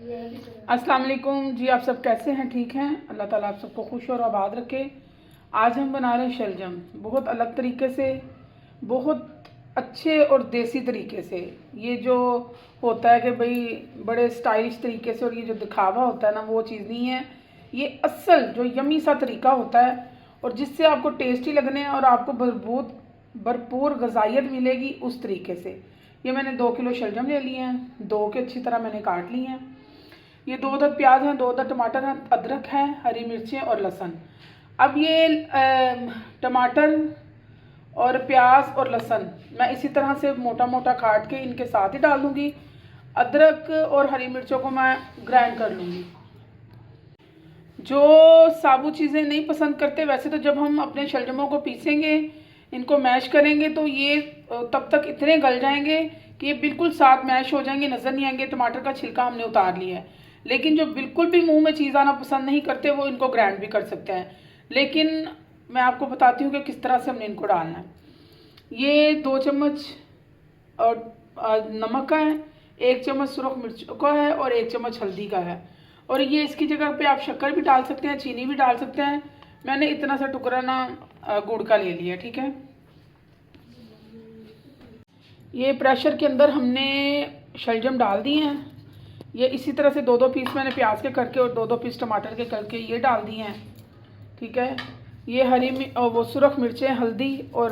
अस्सलाम वालेकुम जी। आप सब कैसे हैं? ठीक हैं? अल्लाह ताला आप सबको खुश और आबाद रखे। आज हम बना रहे हैं शलजम, बहुत अलग तरीके से, बहुत अच्छे और देसी तरीके से। ये जो होता है कि भाई बड़े स्टाइलिश तरीके से और ये जो दिखावा होता है ना, वो चीज़ नहीं है। ये असल जो यमी सा तरीका होता है और जिससे आपको टेस्टी लगने और आपको भरपूर गजाइत मिलेगी, उस तरीके से। ये मैंने 2 किलो शलजम ले लिए हैं, 2 के अच्छी तरह मैंने काट लिए हैं। ये 2 अदद प्याज हैं, 2 अदद टमाटर हैं, अदरक है, हरी मिर्चें और लहसुन। अब ये टमाटर और प्याज और लहसुन मैं इसी तरह से मोटा मोटा काट के इनके साथ ही डाल दूँगी। अदरक और हरी मिर्चों को मैं ग्राइंड कर लूँगी। जो साबुत चीज़ें नहीं पसंद करते, वैसे तो जब हम अपने शलजमों को पीसेंगे, इनको मैश करेंगे, तो ये तब तक इतने गल जाएंगे कि ये बिल्कुल साथ मैश हो जाएंगे, नज़र नहीं आएंगे। टमाटर का छिलका हमने उतार लिया है। लेकिन जो बिल्कुल भी मुंह में चीज़ आना पसंद नहीं करते, वो इनको ग्राइंड भी कर सकते हैं। लेकिन मैं आपको बताती हूँ कि किस तरह से हमने इनको डालना है। ये 2 चम्मच और नमक का है, 1 चम्मच सुरख मिर्च का है और 1 चम्मच हल्दी का है। और ये इसकी जगह पे आप शक्कर भी डाल सकते हैं, चीनी भी डाल सकते हैं। मैंने इतना सा टुकड़ा ना गुड़ का ले लिया, ठीक है। ये प्रेशर के अंदर हमने शलजम डाल दिए हैं। ये इसी तरह से 2-2 पीस मैंने प्याज के करके और 2-2 पीस टमाटर के करके ये डाल दिए हैं, ठीक है। ये वो सुरख मिर्चें, हल्दी और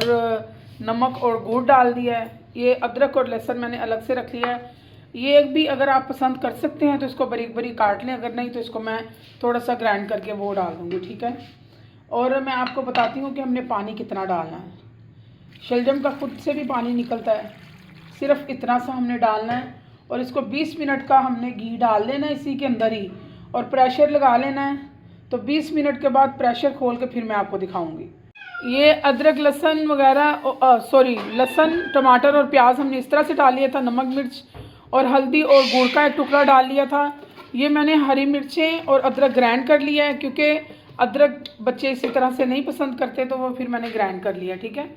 नमक और गुड़ डाल दिया है। ये अदरक और लहसुन मैंने अलग से रख लिया है। ये एक भी अगर आप पसंद कर सकते हैं तो इसको बारीक बारीक काट लें, अगर नहीं तो इसको मैं थोड़ा सा ग्राइंड करके वो डाल दूँगी, ठीक है। और मैं आपको बताती हूँ कि हमने पानी कितना डालना है। शलजम का खुद से भी पानी निकलता है, सिर्फ इतना सा हमने डालना है। और इसको 20 मिनट का हमने घी डाल देना है इसी के अंदर ही, और प्रेशर लगा लेना है। तो 20 मिनट के बाद प्रेशर खोल के फिर मैं आपको दिखाऊंगी। ये अदरक लहसुन वगैरह लहसुन टमाटर और प्याज हमने इस तरह से डाल लिया था। नमक मिर्च और हल्दी और गुड़ का एक टुकड़ा डाल लिया था। ये मैंने हरी मिर्चें और अदरक ग्राइंड कर लिया है, क्योंकि अदरक बच्चे इसी तरह से नहीं पसंद करते, तो वो फिर मैंने ग्राइंड कर लिया, ठीक है।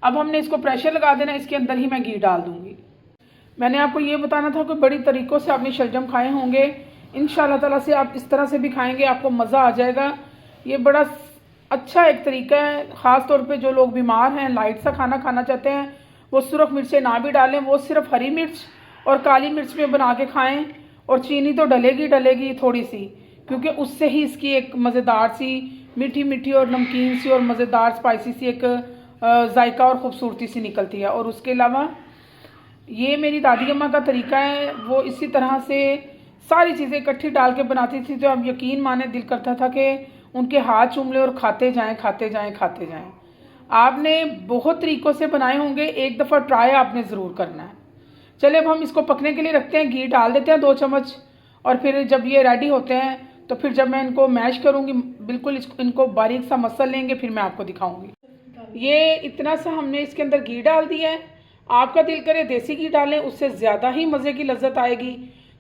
अब हमने इसको प्रेशर लगा देना, इसके अंदर ही मैं घी डाल दूँगी। मैंने आपको ये बताना था कि बड़ी तरीक़ों से आपने शलजम खाए होंगे। इंशाअल्लाह ताला से आप इस तरह से भी खाएंगे, आपको मज़ा आ जाएगा। ये बड़ा अच्छा एक तरीका है, ख़ास तौर पे जो लोग बीमार हैं, लाइट सा खाना खाना चाहते हैं, वो सुरख मिर्चें ना भी डालें, वो सिर्फ हरी मिर्च और काली मिर्च में बना के खाएं। और चीनी तो डलेगी थोड़ी सी, क्योंकि उससे ही इसकी एक मज़ेदार सी मीठी मीठी और नमकीन सी और मज़ेदार स्पाइसी सी एक जायका और ख़ूबसूरती सी निकलती है। और उसके अलावा ये मेरी दादी अम्मा का तरीका है, वो इसी तरह से सारी चीज़ें इकट्ठी डाल के बनाती थी। तो अब यकीन माने दिल करता था कि उनके हाथ चूम ले और खाते जाएं खाते जाएं खाते जाएं। आपने बहुत तरीक़ों से बनाए होंगे, एक दफ़ा ट्राई आपने ज़रूर करना है। चलिए अब हम इसको पकने के लिए रखते हैं। घी डाल देते हैं 2 चम्मच, और फिर जब ये रेडी होते हैं तो फिर जब मैं इनको मैश करूँगी, बिल्कुल इनको बारीक सा मसल लेंगे, फिर मैं आपको दिखाऊँगी। ये इतना सा हमने इसके अंदर घी डाल दिया है। आपका दिल करे देसी घी डालें, उससे ज़्यादा ही मज़े की लज्जत आएगी।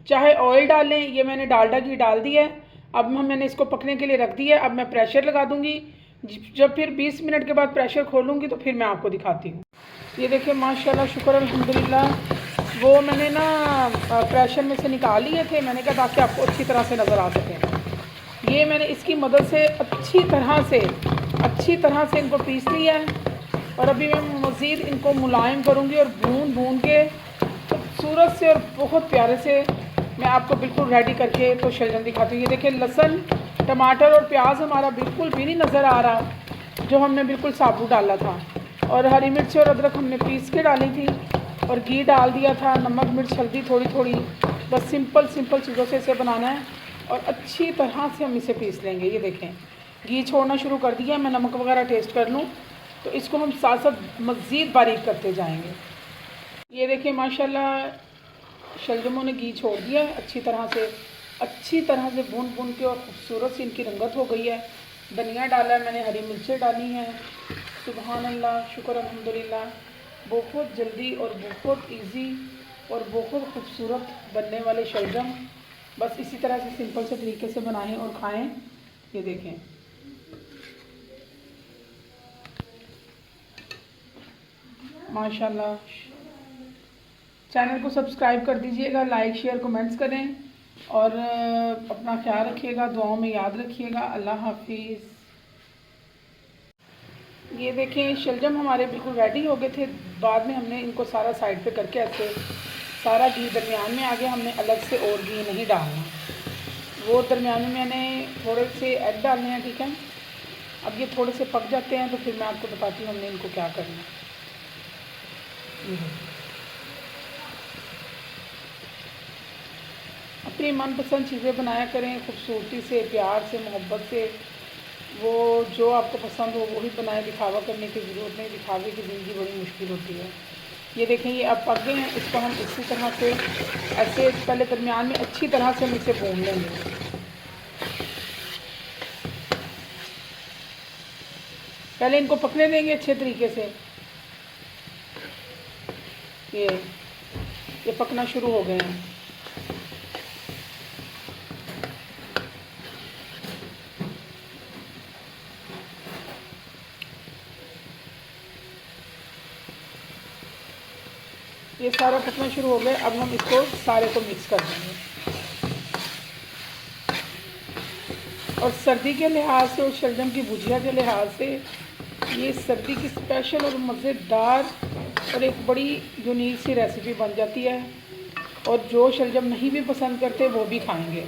चाहे ऑयल डालें, ये मैंने डालडा घी डाल दिया है। अब मैंने इसको पकने के लिए रख दिया है। अब मैं प्रेशर लगा दूँगी। जब फिर 20 मिनट के बाद प्रेशर खोलूँगी तो फिर मैं आपको दिखाती हूँ। ये देखिए माशाल्लाह, शुक्र अल्हम्दुलिल्लाह, वो मैंने ना प्रेशर में से निकाल लिए थे, मैंने कहा ताकि आपको अच्छी तरह से नज़र आ सके। ये मैंने इसकी मदद से अच्छी तरह से इनको पीस लिया है। और अभी मैं मज़ीद इनको मुलायम करूँगी और भून के खूबसूरत से और बहुत प्यारे से मैं आपको बिल्कुल रेडी करके तो शलजम दिखाती हूँ। ये देखिए लहसुन टमाटर और प्याज हमारा बिल्कुल भी नहीं नज़र आ रहा, जो हमने बिल्कुल साबुत डाला था। और हरी मिर्च और अदरक हमने पीस के डाली थी, और घी डाल दिया था, नमक मिर्च हल्दी थोड़ी थोड़ी। बस सिंपल चीज़ों से इसे बनाना है और अच्छी तरह से हम इसे पीस लेंगे। ये देखें घी छोड़ना शुरू कर दिया। मैं नमक वगैरह टेस्ट कर लूँ, तो इसको हम साथ साथ मज़ीद बारीक करते जाएंगे। ये देखिए माशाल्लाह, शलजमों ने घी छोड़ दिया है अच्छी तरह से भून के, और ख़ूबसूरत सी इनकी रंगत हो गई है। धनिया डाला है मैंने, हरी मिर्चें डाली हैं। सुबहान अल्लाह, शुक्र अल्हम्दुलिल्लाह। बहुत जल्दी और बहुत इजी और बहुत खूबसूरत बनने वाले शलजम, बस इसी तरह से सिंपल से तरीके से बनाएं और खाएं। ये देखें माशाल्लाह। चैनल को सब्सक्राइब कर दीजिएगा, लाइक शेयर कमेंट्स करें और अपना ख्याल रखिएगा, दुआओं में याद रखिएगा। अल्लाह हाफिज़। ये देखें शलजम हमारे बिल्कुल रेडी हो गए थे। बाद में हमने इनको सारा साइड पे करके ऐसे सारा घी दरमियान में आ गया, हमने अलग से और घी नहीं डालना। वो दरमियान में मैंने थोड़े से एग डालने हैं, ठीक है। अब ये थोड़े से पक जाते हैं तो फिर मैं आपको बताती हूँ हमने इनको क्या करना है। अपनी मनपसंद चीज़ें बनाया करें, खूबसूरती से, प्यार से, मोहब्बत से। वो जो आपको पसंद हो वही बनाए, दिखावा करने की ज़रूरत नहीं। दिखावे की ज़िंदगी बड़ी मुश्किल होती है। ये देखें ये अब पक गए हैं। इसको हम इसी तरह से ऐसे पहले दरमियान में अच्छी तरह से हम इसे भून लेंगे। पहले इनको पकने देंगे अच्छे तरीके से। ये पकना शुरू हो गए हैं। ये सारा पकना शुरू हो गया। अब हम इसको सारे को मिक्स कर देंगे। और सर्दी के लिहाज से और शलजम की भुजिया के लिहाज से ये सर्दी की स्पेशल और मज़ेदार और एक बड़ी यूनिक सी रेसिपी बन जाती है। और जो शलजम नहीं भी पसंद करते वो भी खाएंगे।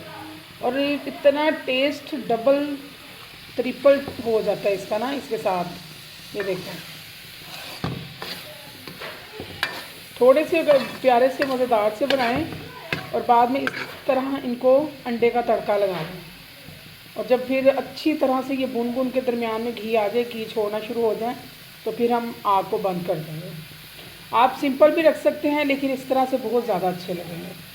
और इतना टेस्ट डबल ट्रिपल हो जाता है इसका ना, इसके साथ। ये देखें थोड़े से प्यारे से मज़ेदार से बनाएं और बाद में इस तरह इनको अंडे का तड़का लगा दें। और जब फिर अच्छी तरह से ये भून के दरमियान में घी आ जाए, घी छोड़ना शुरू हो जाए, तो फिर हम आग को बंद कर देंगे। आप सिंपल भी रख सकते हैं लेकिन इस तरह से बहुत ज़्यादा अच्छे लगेंगे।